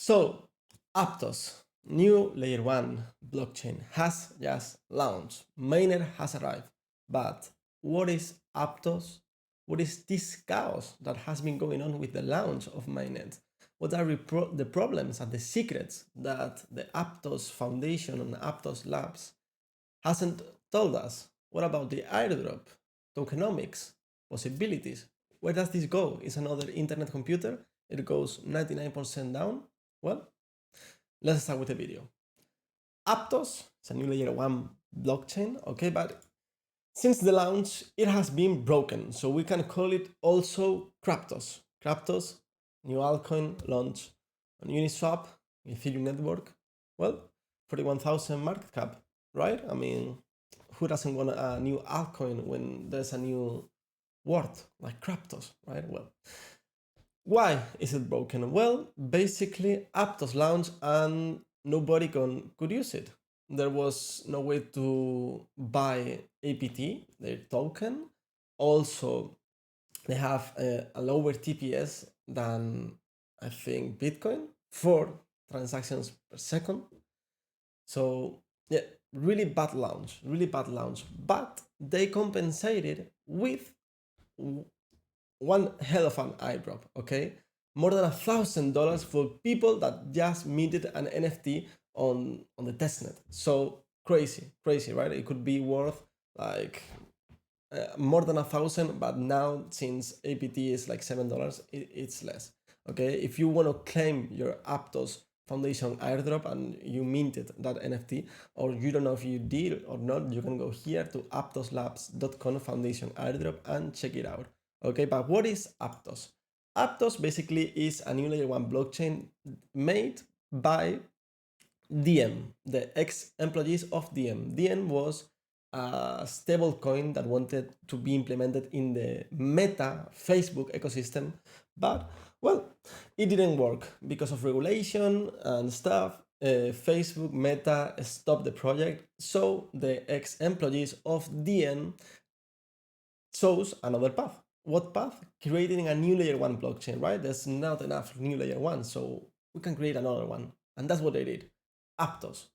So, Aptos, new layer 1 blockchain, has just launched. Mainnet has arrived. But what is Aptos? What is this chaos that has been going on with the launch of Mainnet? What are the problems and the secrets that the Aptos Foundation and Aptos Labs hasn't told us? What about the airdrop, tokenomics, possibilities? Where does this go? Is another internet computer? It goes 99% down? Well, let's start with the video. Aptos is a new layer 1 blockchain, okay, but since the launch, it has been broken, so we can call it also Craptos. Craptos, new altcoin launch on Uniswap, Ethereum network. Well, 41,000 market cap, right? I mean, who doesn't want a new altcoin when there's a new word like Craptos, right? Well, why is it broken? Well, basically, Aptos launched and nobody could use it. There was no way to buy APT, their token. Also, they have a lower TPS than, I think, Bitcoin, 4 transactions per second. So, yeah, really bad launch. But they compensated with one hell of an airdrop, okay? More than $1,000 for people that just minted an NFT on the testnet. So crazy, right? It could be worth like more than 1,000, but now since APT is like $7, it's less. Okay, if you want to claim your Aptos Foundation airdrop and you minted that NFT, or you don't know if you did or not, you can go here to aptoslabs.com Foundation airdrop and check it out. Okay, but what is Aptos? Aptos basically is a new layer 1 blockchain made by Diem, the ex-employees of Diem. Diem was a stablecoin that wanted to be implemented in the Meta Facebook ecosystem, but well, it didn't work because of regulation and stuff. Facebook Meta stopped the project, so the ex-employees of Diem chose another path. What path? Creating a new layer 1 blockchain, right? There's not enough new layer 1, so we can create another one. And that's what they did. Aptos.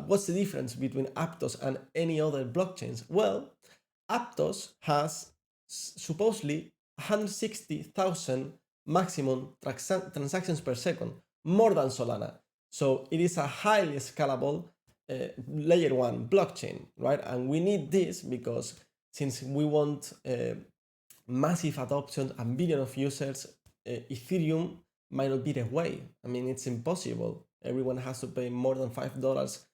What's the difference between Aptos and any other blockchains? Well, Aptos has supposedly 160,000 maximum transactions per second, more than Solana. So it is a highly scalable layer 1 blockchain, right? And we need this because since we want massive adoption and billion of users, Ethereum might not be the way. I mean, it's impossible. Everyone has to pay more than $5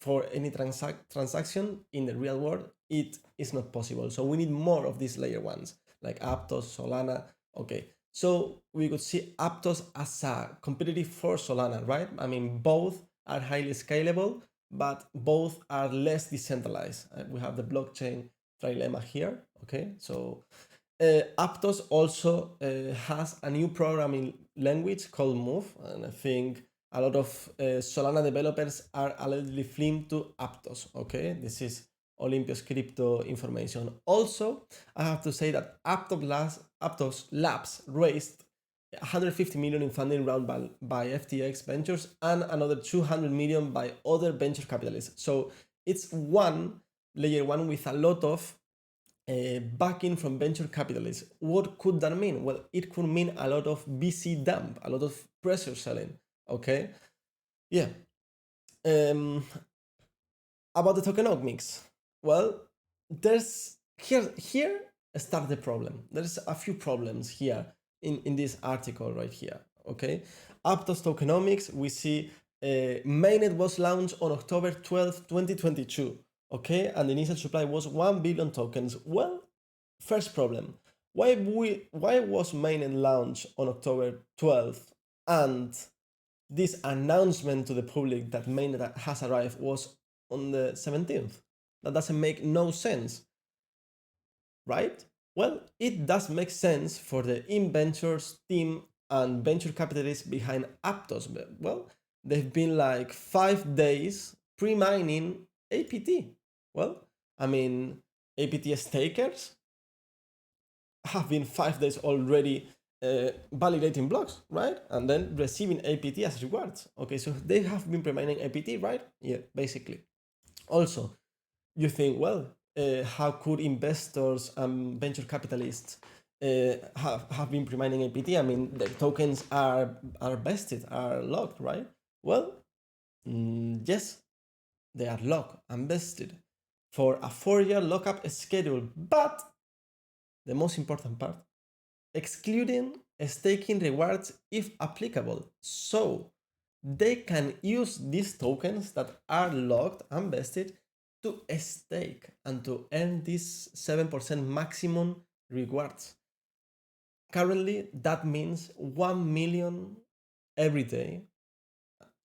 for any transaction in the real world. It is not possible. So we need more of these layer 1s like Aptos, Solana. Okay, so we could see Aptos as a competitive for Solana, right? I mean, both are highly scalable, but both are less decentralized. We have the blockchain trilemma here. Okay, so Aptos also has a new programming language called Move, and I think a lot of Solana developers are allegedly fleeing to Aptos. Okay, this is Olympus crypto information. Also, I have to say that Aptos Labs raised 150 million in funding round by FTX Ventures and another 200 million by other venture capitalists. So it's one layer 1 with a lot of backing from venture capitalists. What could that mean? Well, it could mean a lot of VC dump, a lot of pressure selling. Okay, yeah. About the tokenomics, well, there's here start the problem. There's a few problems here in this article right here. Okay, Aptos tokenomics, we see mainnet was launched on October 12, 2022. Okay, and the initial supply was 1 billion tokens. Well, first problem, why was mainnet launched on October 12th and this announcement to the public that mainnet has arrived was on the 17th? That doesn't make no sense, right? Well, it does make sense for the inventors team and venture capitalists behind Aptos. Well, they've been like 5 days pre-mining APT. Well, I mean, APT stakers have been 5 days already validating blocks, right? And then receiving APT as rewards. Okay, so they have been pre-mining APT, right? Yeah, basically. Also, you think, well, how could investors and venture capitalists have been pre-mining APT? I mean, the tokens are vested, are locked, right? Well, yes, they are locked and vested for a 4-year lockup schedule, but the most important part, excluding staking rewards if applicable. So they can use these tokens that are locked and vested to stake and to earn these 7% maximum rewards. Currently, that means 1 million every day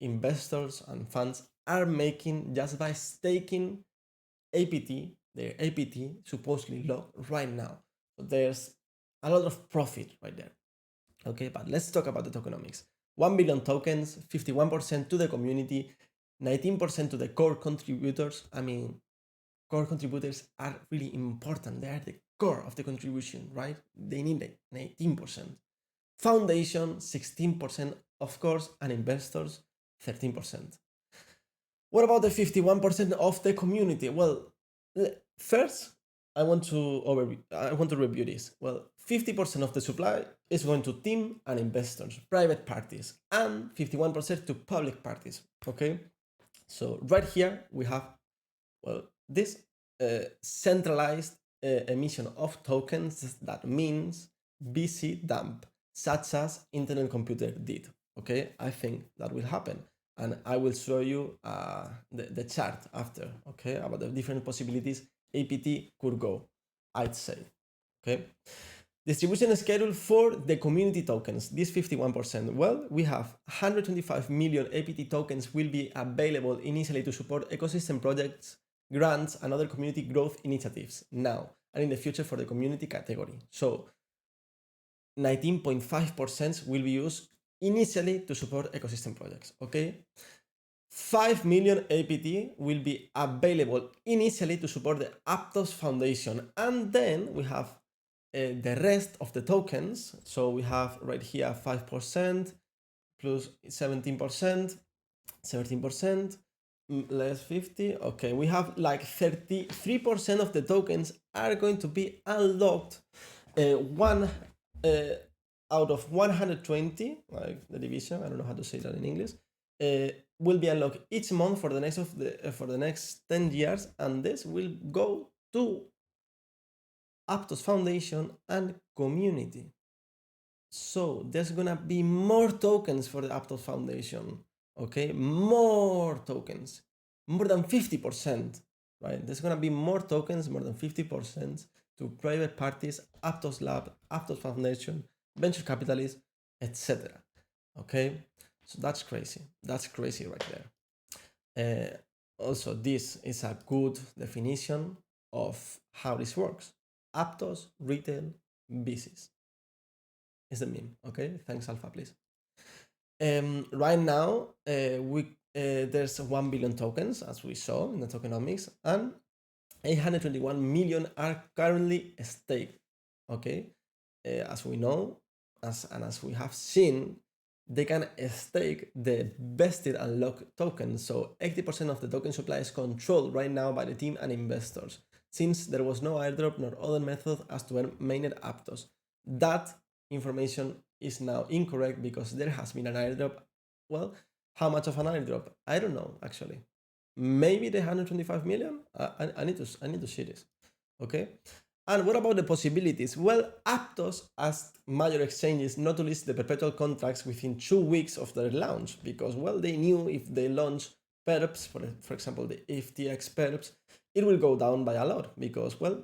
investors and funds are making just by staking APT, their APT supposedly locked right now. So there's a lot of profit right there. Okay, but let's talk about the tokenomics. 1 billion tokens, 51% to the community, 19% to the core contributors. I mean, core contributors are really important. They are the core of the contribution, right? They need 19%. Foundation, 16%, of course, and investors, 13%. What about the 51% of the community? Well, first, I want to review this. Well, 50% of the supply is going to team and investors, private parties, and 51% to public parties. Okay, so right here we have, well, this centralized emission of tokens. That means VC dump, such as Internet Computer did. Okay, I think that will happen, and I will show you the chart after. Okay, about the different possibilities APT could go, I'd say. Okay, distribution schedule for the community tokens, this 51%. Well, we have 125 million APT tokens will be available initially to support ecosystem projects, grants, and other community growth initiatives now and in the future for the community category. So 19.5% will be used initially to support ecosystem projects. Okay, 5 million APT will be available initially to support the APTOS Foundation, and then we have the rest of the tokens. So we have right here 5% plus 17%, 17%, less 50. Okay, we have like 33% of the tokens are going to be unlocked. One out of 120, like the division, I don't know how to say that in English, will be unlocked each month for the next 10 years, and this will go to APTOS Foundation and community. So there's gonna be more tokens for the APTOS Foundation. Okay, more tokens, more than 50%, right? There's gonna be more tokens, more than 50% to private parties, APTOS Lab, APTOS Foundation, venture capitalists, etc. Okay, so that's crazy. That's crazy right there. Also, this is a good definition of how this works. APTOS retail business is the meme. Okay, thanks Alpha, please. Right now, there's 1 billion tokens, as we saw in the tokenomics, and 821 million are currently staked. Okay, as we know, as we have seen, they can stake the vested and locked tokens. So 80% of the token supply is controlled right now by the team and investors, since there was no airdrop nor other method as to earn mainnet Aptos. That information is now incorrect because there has been an airdrop. Well, how much of an airdrop? I don't know, actually. Maybe the 125 million? I need to see this. Okay. And what about the possibilities? Well, Aptos asked major exchanges not to list the perpetual contracts within 2 weeks of their launch because, well, they knew if they launch perps, for example, the FTX perps, it will go down by a lot because, well,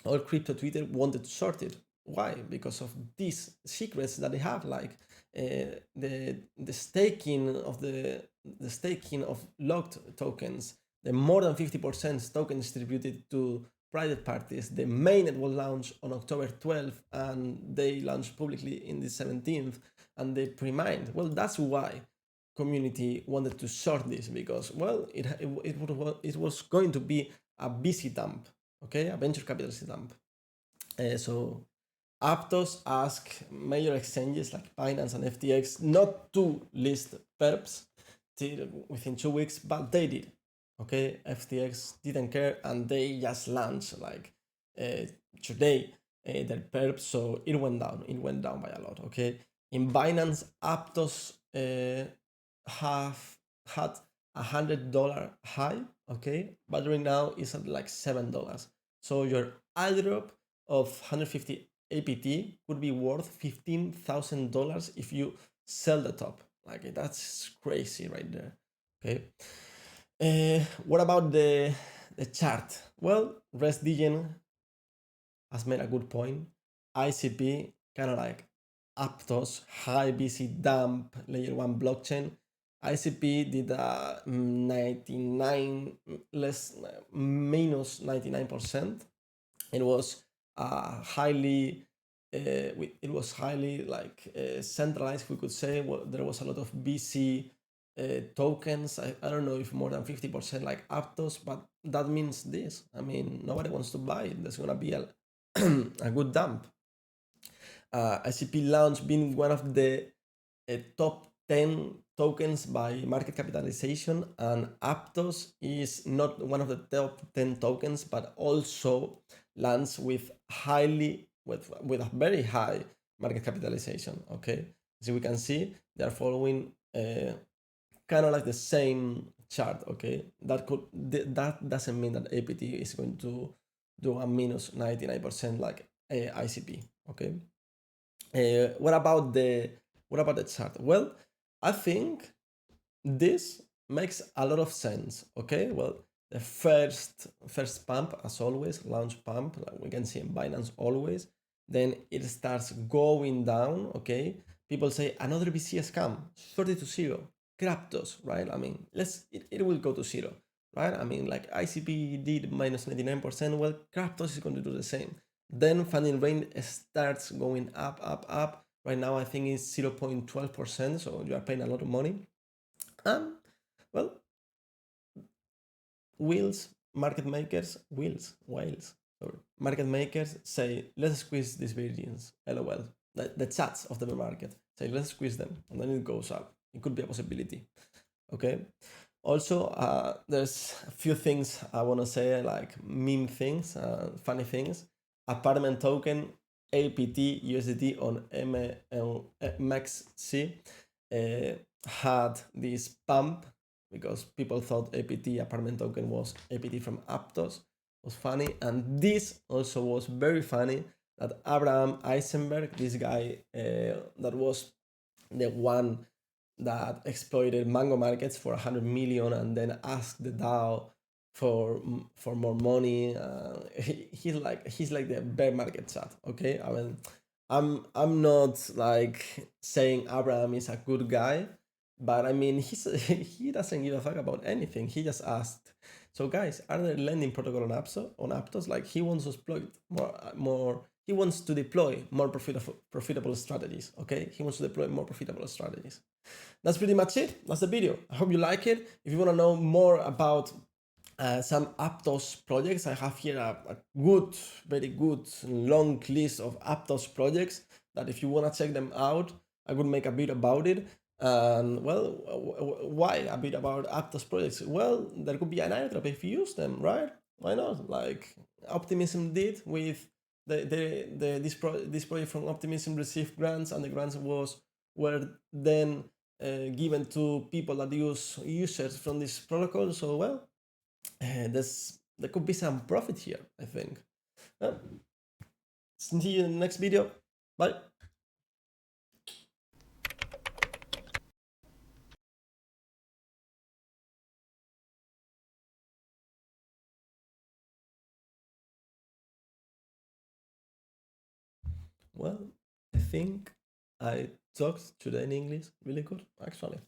all crypto Twitter wanted to sort it. Why? Because of these secrets that they have, like the staking of locked tokens, the more than 50% token distributed to private parties. The mainnet will launch on October 12th, and they launched publicly in the 17th, and they pre-mined. Well, that's why community wanted to sort this, because, well, it was going to be a VC dump, okay, a venture capitalist dump. So Aptos asked major exchanges like Binance and FTX not to list perps till within 2 weeks, but they did. Okay, FTX didn't care and they just launched like today their perps, so it went down. It went down by a lot. Okay, in Binance, Aptos have had $100 high. Okay, but right now it's at like $7. So your airdrop of 150 APT could be worth $15,000 if you sell the top. Like that's crazy right there. Okay. What about the chart? Well, ResDegen has made a good point. ICP kind of like Aptos, high BC dump, layer 1 blockchain. ICP did a 99 less minus 99%. It was highly it was highly like centralized, we could say. Well, there was a lot of BC tokens. I don't know if more than 50% like Aptos, but that means this. I mean, nobody wants to buy it. There's gonna be a, a good dump. ICP launch being one of the top 10 tokens by market capitalization, and Aptos is not one of the top 10 tokens, but also lands with a very high market capitalization. Okay, as we can see, they are following kind of like the same chart. Okay, that doesn't mean that APT is going to do a minus 99% like ICP. Okay. What about the chart? Well, I think this makes a lot of sense. Okay, well, the first pump, as always, launch pump, like we can see in Binance always. Then it starts going down. Okay, people say another VC scam, 30 to 0, Aptos, right? I mean, it will go to 0, right? I mean, like ICP did minus 99%. Well, Aptos is going to do the same. Then funding rate starts going up. Right now, I think it's 0.12%, so you are paying a lot of money. Well, market makers say, let's squeeze these virgins, lol. The chats of the market say, let's squeeze them, and then it goes up. It could be a possibility. Okay. Also, there's a few things I want to say, like meme things, funny things. Apartment token, APT USDT on MXC had this pump because people thought APT apartment token was APT from Aptos. It was funny, and this also was very funny that Abraham Eisenberg, this guy that was the one that exploited Mango Markets for 100 million and then asked the DAO for more money. He's like the bear market chat. Okay, I mean, I'm not like saying Abraham is a good guy, but I mean he doesn't give a fuck about anything. He just asked. So guys, are there lending protocol on Aptos? Like he wants to exploit more. He wants to deploy more profitable strategies. Okay, he wants to deploy more profitable strategies. That's pretty much it. That's the video. I hope you like it. If you want to know more about some Aptos projects, I have here a good, very good, long list of Aptos projects that if you want to check them out, I would make a bit about it. And well, why a bit about Aptos projects? Well, there could be an airdrop if you use them, right? Why not? Like Optimism did with this project from Optimism received grants, and the grants were then given to people that use users from this protocol. So well, there could be some profit here, I think. See you in the next video. Bye. Well, I think I talked today in English really good, actually.